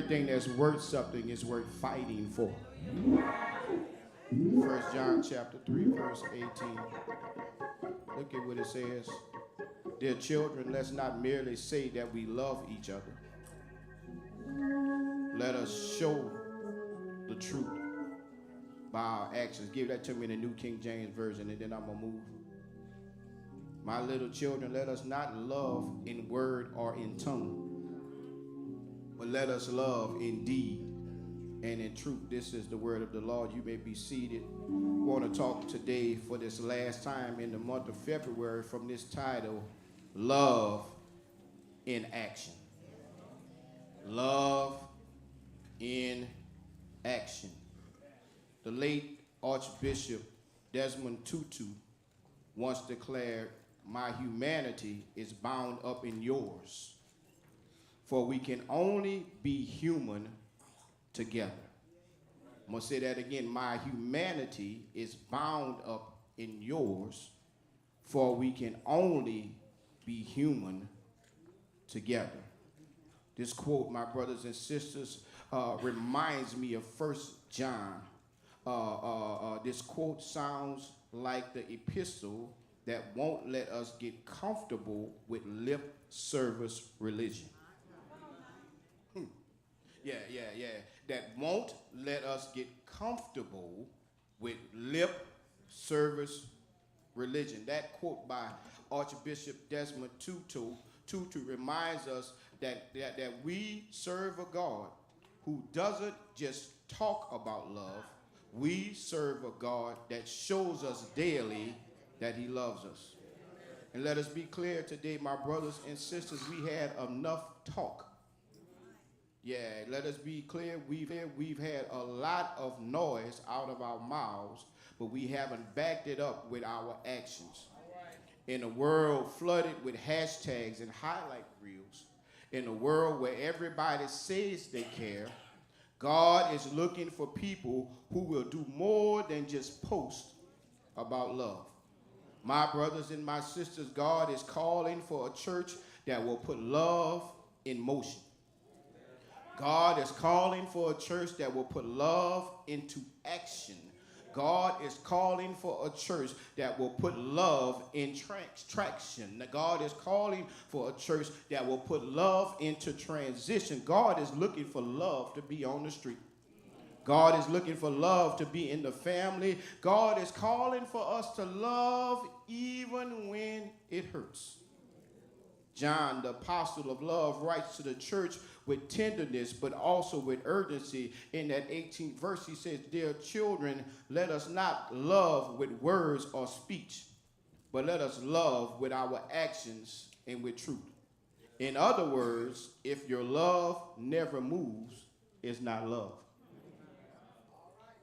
everything that's worth something is worth fighting for. 1 John chapter 3, verse 18. Look at what it says. Dear children, let's not merely say that we love each other. Let us show the truth by our actions. Give that to me in the New King James Version, and then I'm going to move. My little children, let us not love in word or in tongue, but let us love in deed and in truth. This is the word of the Lord. You may be seated. I want to talk today for this last time in the month of February from this title, Love in Action. Love in Action. The late Archbishop Desmond Tutu once declared, "My humanity is bound up in yours, for we can only be human together." I'm going to say that again. My humanity is bound up in yours, for we can only be human together. This quote, my brothers and sisters, reminds me of 1 John. This quote sounds like the epistle that won't let us get comfortable with lip service religion. Yeah. That won't let us get comfortable with lip service religion. That quote by Archbishop Desmond Tutu reminds us that we serve a God who doesn't just talk about love. We serve a God that shows us daily that he loves us. And let us be clear today, my brothers and sisters, we had enough talk. Yeah, let us be clear, we've had a lot of noise out of our mouths, but we haven't backed it up with our actions. In a world flooded with hashtags and highlight reels, in a world where everybody says they care, God is looking for people who will do more than just post about love. My brothers and my sisters, God is calling for a church that will put love in motion. God is calling for a church that will put love into action. God is calling for a church that will put love in traction. God is calling for a church that will put love into transition. God is looking for love to be on the street. God is looking for love to be in the family. God is calling for us to love even when it hurts. John, the apostle of love, writes to the church with tenderness, but also with urgency. In that 18th verse, he says, "Dear children, let us not love with words or speech, but let us love with our actions and with truth." In other words, if your love never moves, it's not love.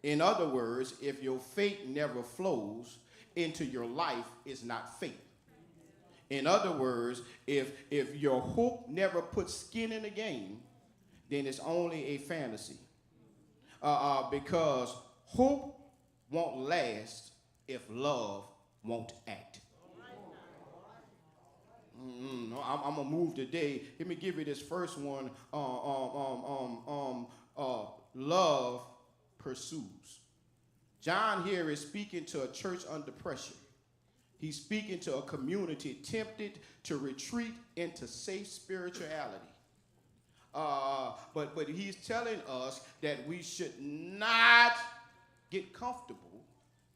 In other words, if your faith never flows into your life, it's not faith. In other words, if your hope never puts skin in the game, then it's only a fantasy. Because hope won't last if love won't act. I'm gonna move today. Let me give you this first one. Love pursues. John here is speaking to a church under pressure. He's speaking to a community tempted to retreat into safe spirituality. But he's telling us that we should not get comfortable.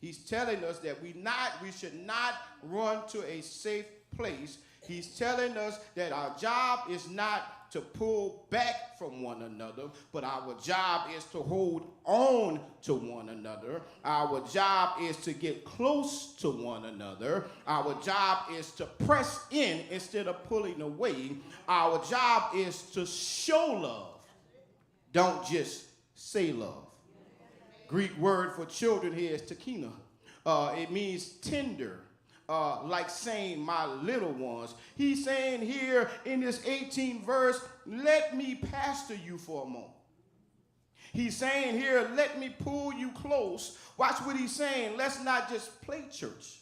He's telling us that we should not run to a safe place. He's telling us that our job is not to pull back from one another, but our job is to hold on to one another. Our job is to get close to one another. Our job is to press in instead of pulling away. Our job is to show love. Don't just say love. Greek word for children here is takina. It means tender. Like saying my little ones. He's saying here in this 18th verse, let me pastor you for a moment. He's saying here, let me pull you close. Watch what he's saying. Let's not just play church,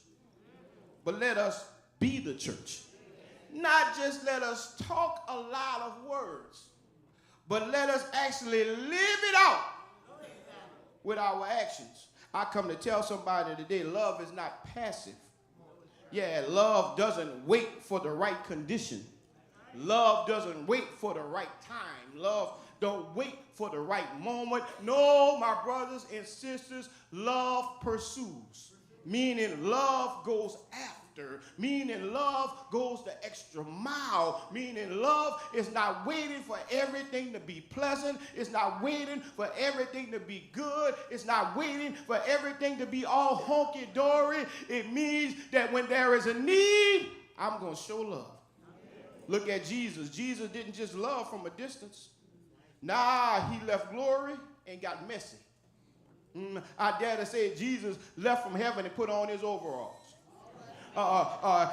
but let us be the church. Not just let us talk a lot of words, but let us actually live it out with our actions. I come to tell somebody today, love is not passive. Yeah, love doesn't wait for the right condition. Love doesn't wait for the right time. Love don't wait for the right moment. No, my brothers and sisters, love pursues. Meaning love goes after. Meaning love goes the extra mile. Meaning love is not waiting for everything to be pleasant. It's not waiting for everything to be good. It's not waiting for everything to be all honky-dory. It means that when there is a need, I'm going to show love. Look at Jesus. Jesus didn't just love from a distance. Nah, he left glory and got messy. I dare to say Jesus left from heaven and put on his overalls.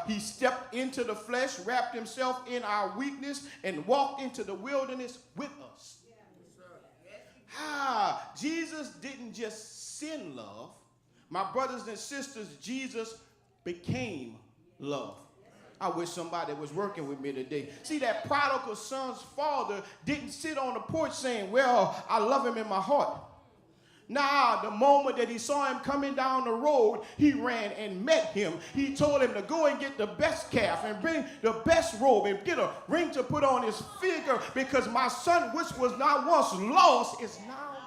He stepped into the flesh, wrapped himself in our weakness, and walked into the wilderness with us. Jesus didn't just send love. My brothers and sisters, Jesus became love. I wish somebody was working with me today. See, that prodigal son's father didn't sit on the porch saying, well, I love him in my heart. Nah, the moment that he saw him coming down the road, he ran and met him. He told him to go and get the best calf and bring the best robe and get a ring to put on his finger, because my son, which was not once lost, is now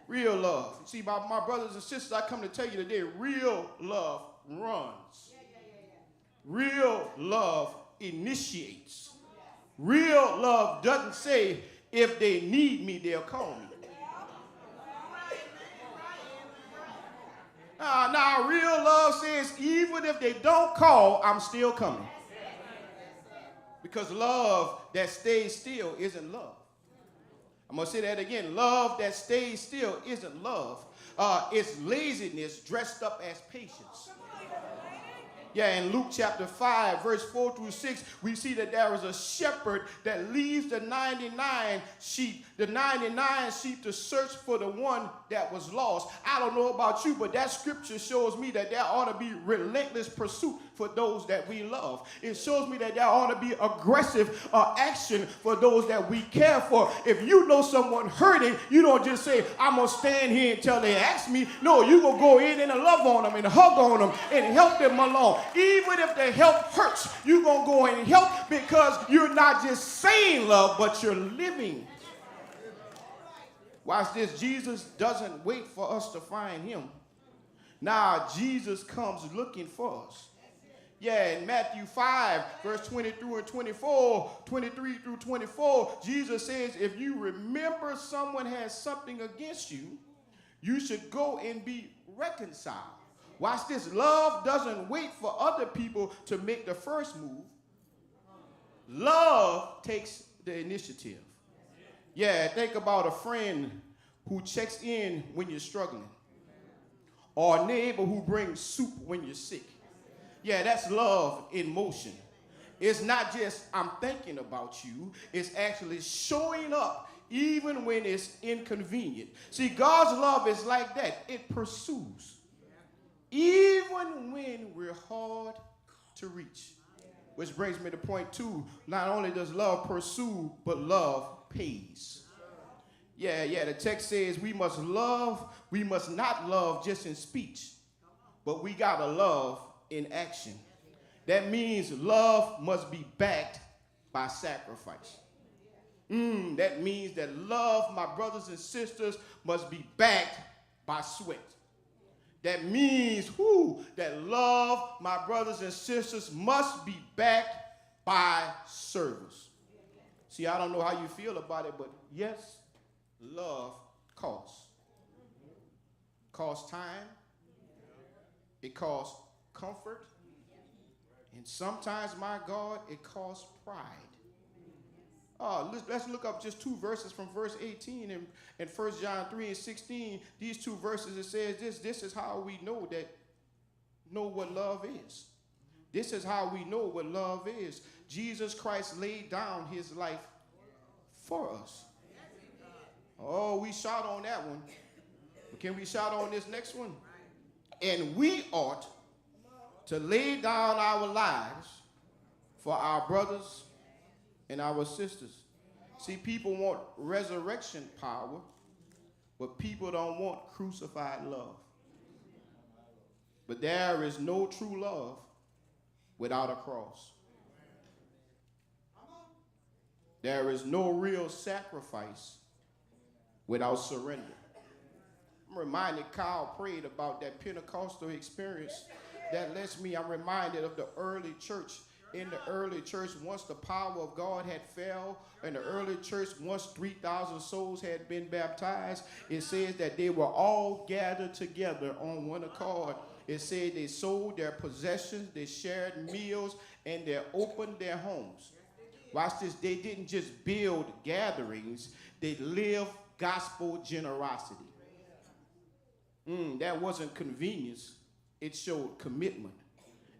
real love. See, my brothers and sisters, I come to tell you today, real love runs. Real love initiates. Real love doesn't say, if they need me, they'll call me. Now, real love says, even if they don't call, I'm still coming. Because love that stays still isn't love. I'm going to say that again. Love that stays still isn't love. It's laziness dressed up as patience. Yeah, in Luke chapter 5, verse 4 through 6, we see that there is a shepherd that leaves the 99 sheep to search for the one that was lost. I don't know about you, but that scripture shows me that there ought to be relentless pursuit for those that we love. It shows me that there ought to be aggressive action for those that we care for. If you know someone hurting, you don't just say, I'm going to stand here until they ask me. No, you're going to go in and love on them and hug on them and help them along. Even if the help hurts, you're going to go and help, because you're not just saying love, but you're living. Watch this. Jesus doesn't wait for us to find him. Now, Jesus comes looking for us. Yeah, in Matthew 5, verse 23 through 24, Jesus says, if you remember someone has something against you, you should go and be reconciled. Watch this. Love doesn't wait for other people to make the first move. Love takes the initiative. Yeah, think about a friend who checks in when you're struggling, or a neighbor who brings soup when you're sick. Yeah, that's love in motion. It's not just, I'm thinking about you. It's actually showing up even when it's inconvenient. See, God's love is like that. It pursues. Even when we're hard to reach. Which brings me to point 2. Not only does love pursue, but love pays. Yeah, the text says we must not love just in speech, but we gotta love in action. That means love must be backed by sacrifice. That means that love, my brothers and sisters, must be backed by sweat. That means that love, my brothers and sisters, must be backed by service. See, I don't know how you feel about it, but yes, love costs. It costs time. It costs comfort. And sometimes, my God, it costs pride. Let's look up just 2 verses from verse 18 and 1 John 3 and 16. These 2 verses, it says this is how we know what love is. This is how we know what love is. Jesus Christ laid down his life for us. Oh, we shout on that one. But can we shout on this next one? And we ought to lay down our lives for our brothers and our sisters. See, people want resurrection power, but people don't want crucified love. But there is no true love without a cross. There is no real sacrifice without surrender. I'm reminded Kyle prayed about that Pentecostal experience. I'm reminded of the early church. In the early church, once the power of God had fell, in the early church, once 3,000 souls had been baptized, it says that they were all gathered together on one accord. It said they sold their possessions, they shared meals, and they opened their homes. Watch this, they didn't just build gatherings, they lived gospel generosity. That wasn't convenience, it showed commitment.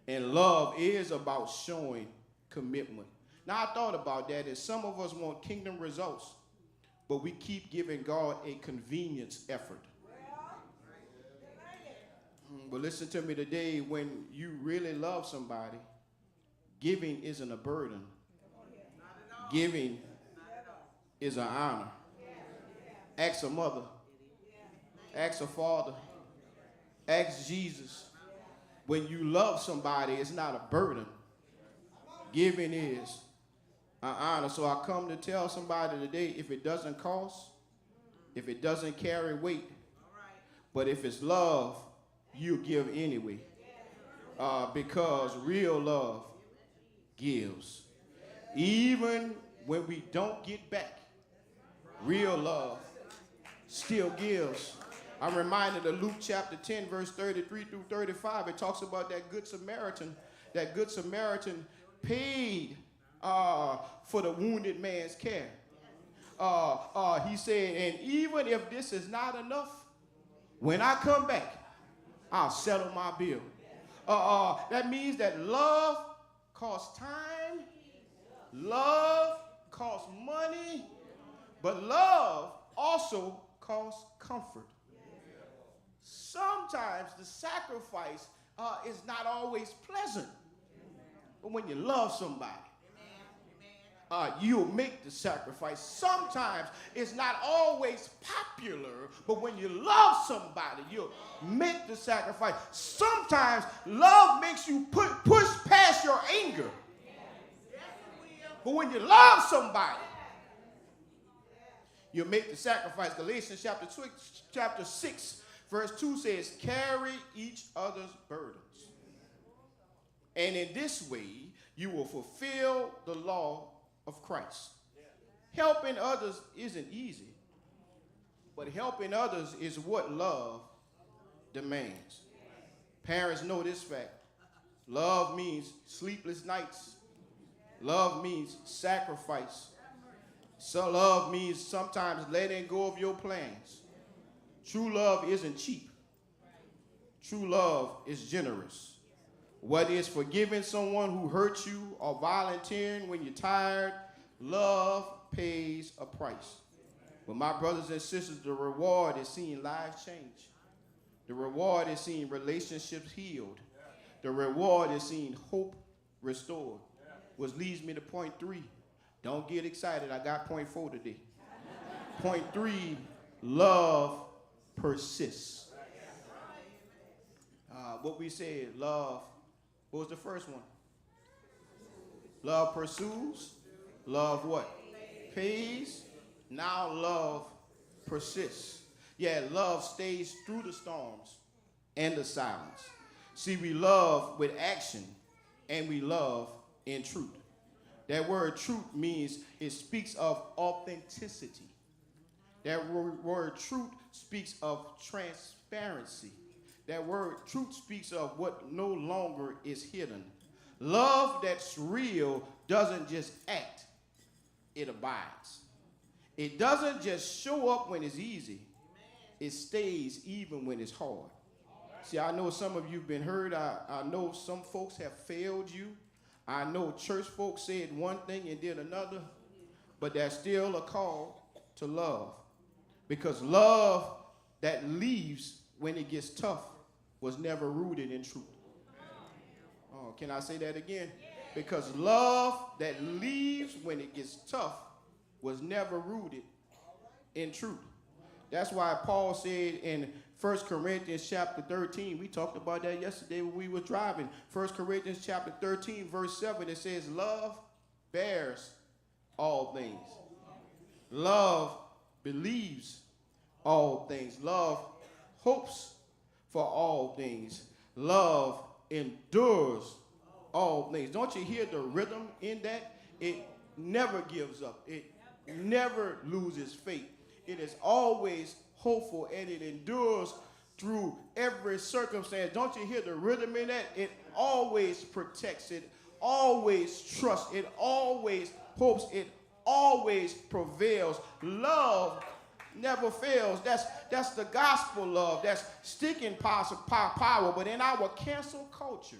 And love is about showing commitment. Now, I thought about that, and some of us want kingdom results, but we keep giving God a convenience effort. But listen to me today, when you really love somebody, giving isn't a burden. Giving is an honor. Ask a mother. Ask a father. Ask Jesus. When you love somebody, it's not a burden. Giving is an honor. So I come to tell somebody today, if it doesn't cost, if it doesn't carry weight, but if it's love, you give anyway. Because real love gives. Even when we don't get back, real love still gives. I'm reminded of Luke chapter 10, verse 33 through 35. It talks about that good Samaritan. That good Samaritan paid for the wounded man's care. He said, and even if this is not enough, when I come back, I'll settle my bill. That means that love costs time, love costs money, but love also costs comfort. Sometimes the sacrifice is not always pleasant, but when you love somebody, you'll make the sacrifice. Sometimes it's not always popular, but when you love somebody, you'll make the sacrifice. Sometimes love makes you push past your anger, but when you love somebody, you'll make the sacrifice. Galatians chapter 6, verse 2 says, carry each other's burdens. And in this way, you will fulfill the law of Christ. Helping others isn't easy, but helping others is what love demands. Parents know this fact. Love means sleepless nights. Love means sacrifice. So love means sometimes letting go of your plans. True love isn't cheap. True love is generous. Whether it's forgiving someone who hurt you or volunteering when you're tired, love pays a price. But my brothers and sisters, the reward is seeing lives change. The reward is seeing relationships healed. The reward is seeing hope restored. Which leads me to point 3. Don't get excited. I got point 4 today. Point 3, love persists. What we said, love. What was the first one? Love pursues. Love what? Pays. Now love persists. Yeah, love stays through the storms and the silence. See, we love with action and we love in truth. That word truth means it speaks of authenticity. That word truth speaks of transparency. That word truth speaks of what no longer is hidden. Love that's real doesn't just act, it abides. It doesn't just show up when it's easy. It stays even when it's hard. See, I know some of you have been hurt. I know some folks have failed you. I know church folks said one thing and did another, but there's still a call to love. Because love that leaves when it gets tough was never rooted in truth. Oh, can I say that again? Because love that leaves when it gets tough was never rooted in truth. That's why Paul said in 1 Corinthians chapter 13, we talked about that yesterday when we were driving. 1 Corinthians chapter 13, verse 7, it says, love bears all things. Love believes all things. Love hopes for all things. Love endures all things. Don't you hear the rhythm in that? It never gives up. It never loses faith. It is always hopeful, and it endures through every circumstance. Don't you hear the rhythm in that? It always protects. It always trusts. It always hopes. It always prevails. Love never fails. That's the gospel love. That's sticking power. But in our cancel culture,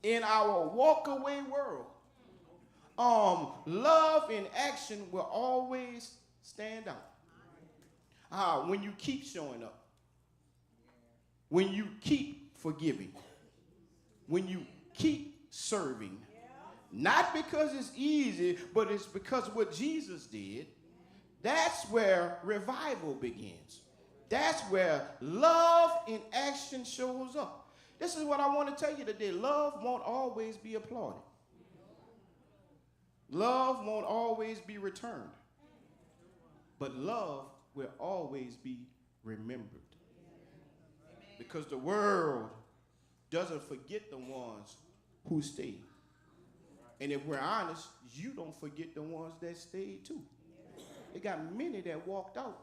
in our walk-away world, love in action will always stand out. When you keep showing up, when you keep forgiving, when you keep serving, not because it's easy, but it's because of what Jesus did. That's where revival begins. That's where love in action shows up. This is what I want to tell you today. Love won't always be applauded. Love won't always be returned. But love will always be remembered. Because the world doesn't forget the ones who stayed. And if we're honest, you don't forget the ones that stayed too. They got many that walked out.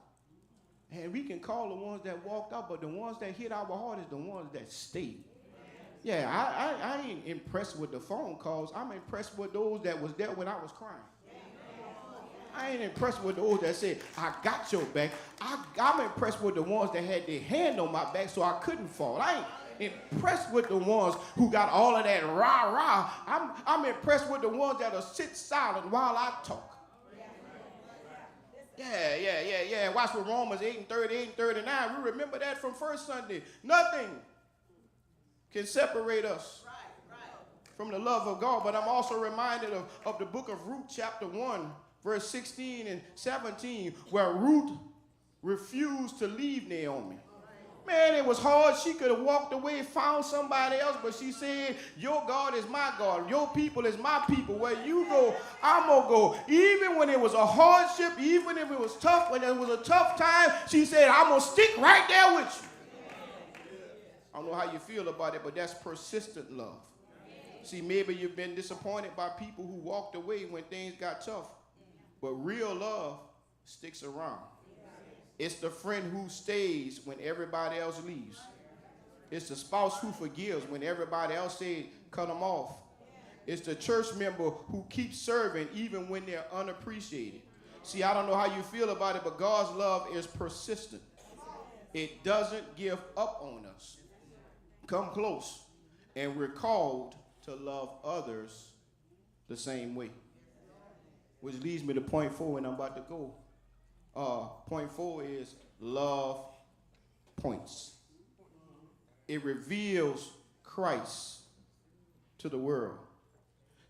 And we can call the ones that walked out, but the ones that hit our heart is the ones that stayed. Yeah, I ain't impressed with the phone calls. I'm impressed with those that was there when I was crying. I ain't impressed with those that said, I got your back. I'm impressed with the ones that had their hand on my back so I couldn't fall. I ain't impressed with the ones who got all of that rah-rah. I'm impressed with the ones that'll sit silent while I talk. Yeah. Watch what Romans 8:38 and 39. We remember that from first Sunday. Nothing can separate us from the love of God. But I'm also reminded of the book of Ruth, chapter 1, verse 16 and 17, where Ruth refused to leave Naomi. Man, it was hard. She could have walked away, found somebody else, but she said, your God is my God. Your people is my people. Where you go, I'm going to go. Even when it was a hardship, even if it was tough, when it was a tough time, she said, I'm going to stick right there with you. I don't know how you feel about it, but that's persistent love. See, maybe you've been disappointed by people who walked away when things got tough, but real love sticks around. It's the friend who stays when everybody else leaves. It's the spouse who forgives when everybody else said, cut them off. It's the church member who keeps serving even when they're unappreciated. See, I don't know how you feel about it, but God's love is persistent. It doesn't give up on us. Come close, and we're called to love others the same way. Which leads me to point 4, and I'm about to go. Point 4 is love points. It reveals Christ to the world.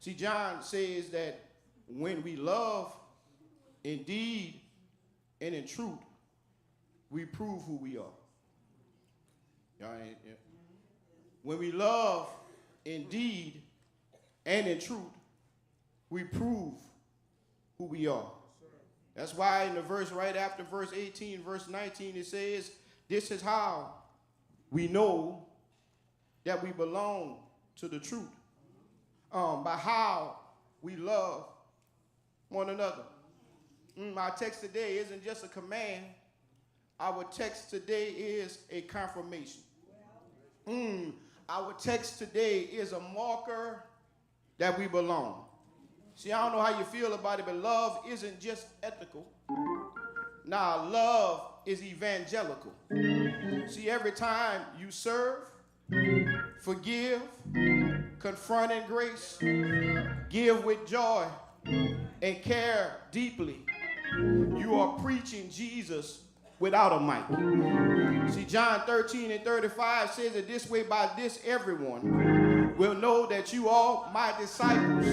See, John says that when we love in deed and in truth, we prove who we are. Yeah. When we love in deed and in truth, we prove who we are. That's why in the verse right after verse 18, verse 19, it says, this is how we know that we belong to the truth. By how we love one another. Our text today isn't just a command. Our text today is a confirmation. Our text today is a marker that we belong. See, I don't know how you feel about it, but love isn't just ethical. Nah, love is evangelical. See, every time you serve, forgive, confront in grace, give with joy, and care deeply, you are preaching Jesus without a mic. See, John 13 and 35 says it this way, by this everyone will know that you are my disciples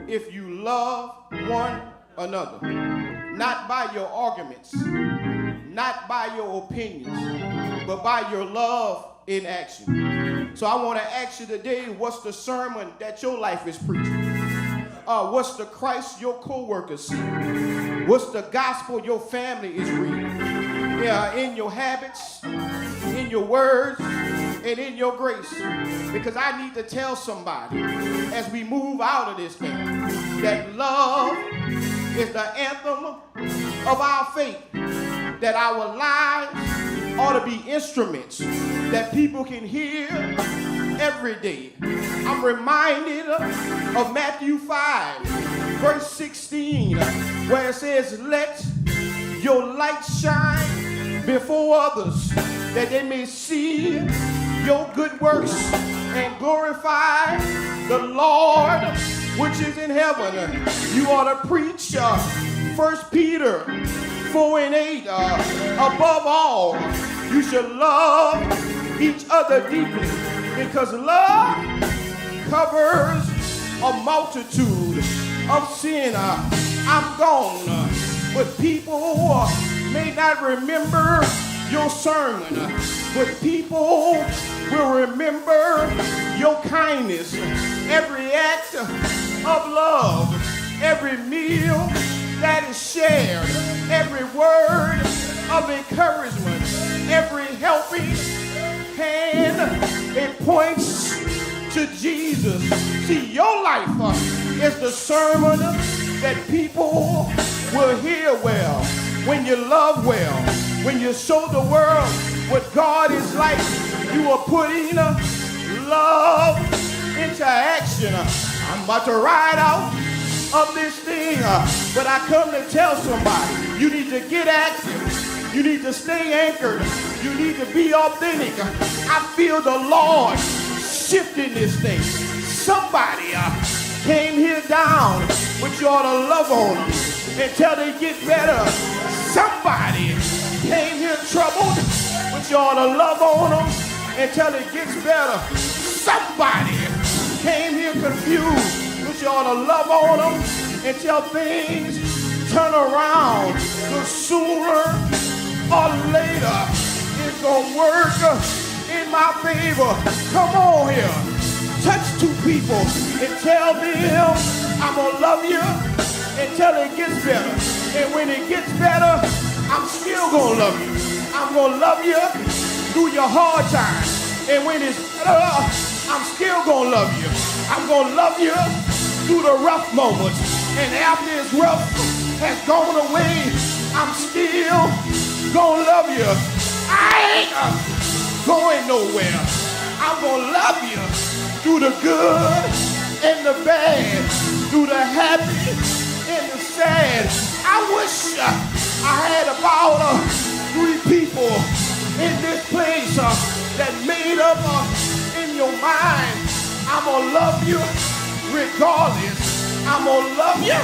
if you love one another. Not by your arguments, not by your opinions, but by your love in action. So I want to ask you today, what's the sermon that your life is preaching? What's the Christ your co-workers see? What's the gospel your family is reading? Yeah, in your habits, in your words, and in your grace. Because I need to tell somebody as we move out of this thing that love is the anthem of our faith. That our lives ought to be instruments that people can hear every day. I'm reminded of Matthew 5, verse 16, where it says, let your light shine before others, that they may see your good works and glorify the Lord which is in heaven. You ought to preach 1 Peter 4 and 8. Above all, you should love each other deeply, because love covers a multitude of sin. I'm gone, but people may not remember your sermon, but people will remember your kindness, every act of love, every meal that is shared, every word of encouragement, every helping hand, it points to Jesus. See, your life is the sermon that people will hear well, when you love well, when you show the world what God is like. You are putting love into action. I'm about to ride out of this thing, but I come to tell somebody, you need to get active. You need to stay anchored. You need to be authentic. I feel the Lord shifting this thing. Somebody came here down, but you ought to love on them until they get better. Somebody came here troubled, but you ought to love on them until it gets better. Somebody came here confused, but you ought to love on them until things turn around. Because sooner or later, it's going to work in my favor. Come on here. Touch two people and tell them I'm going to love you until it gets better. And when it gets better, I'm still going to love you. I'm going to love you through your hard times. And when it's better, I'm still going to love you. I'm going to love you through the rough moments. And after it's rough has gone away, I'm still going to love you. I ain't going nowhere. I'm going to love you through the good and the bad, through the happy and the sad. I wish I had about 3 people in this place that made up in your mind. I'm going to love you regardless. I'm going to love you,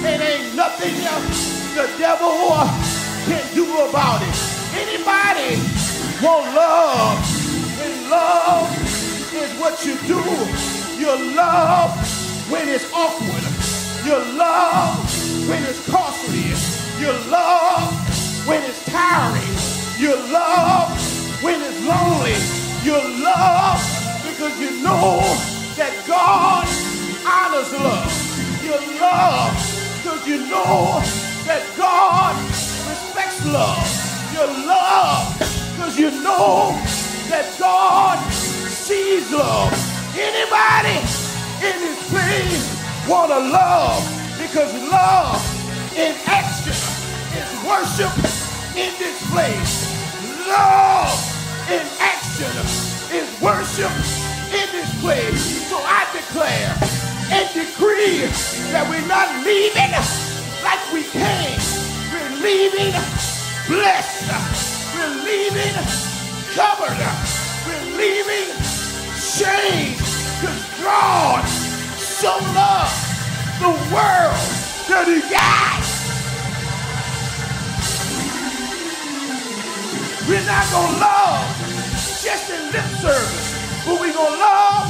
and ain't nothing the devil can do about it. Anybody want love? And love is what you do. You love when it's awkward. You love when it's costly. You love when it's tiring. You love when it's lonely. You love because you know that God honors love. You love because you know that God respects love. You love because you know that God sees love. Anybody in this place want to love? Because love in action is worship in this place. Love in action is worship in this place. So I declare and decree that we're not leaving like we came. We're leaving blessed. We're leaving covered. We're leaving changed. Because God so loved the world that he died. We're not going to love just in lip service, but we're going to love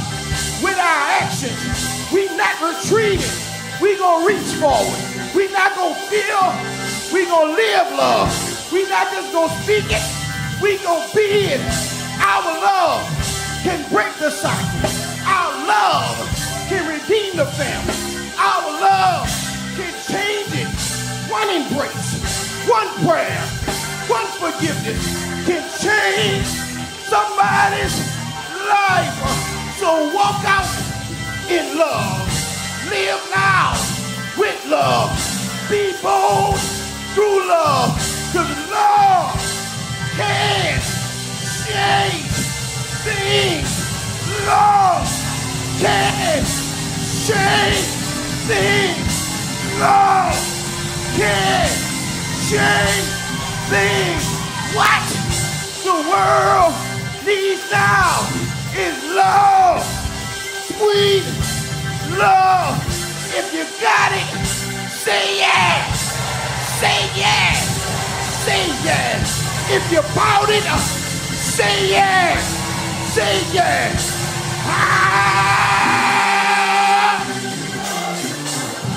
with our actions. We're not retreating. We're going to reach forward. We not gonna feel, we gonna live love. We not just gonna speak it, we gonna be it. Our love can break the cycle. Our love can redeem the family. Our love can change it. One embrace, one prayer, one forgiveness can change somebody's life. So walk out in love. Live now with love. Be bold through love. Because love can change things. Love can change things. Love can change things. What the world needs now is love. Sweet love. If you got it, say yes. Say yes. Say yes. If you bought it, say yes. Say yes.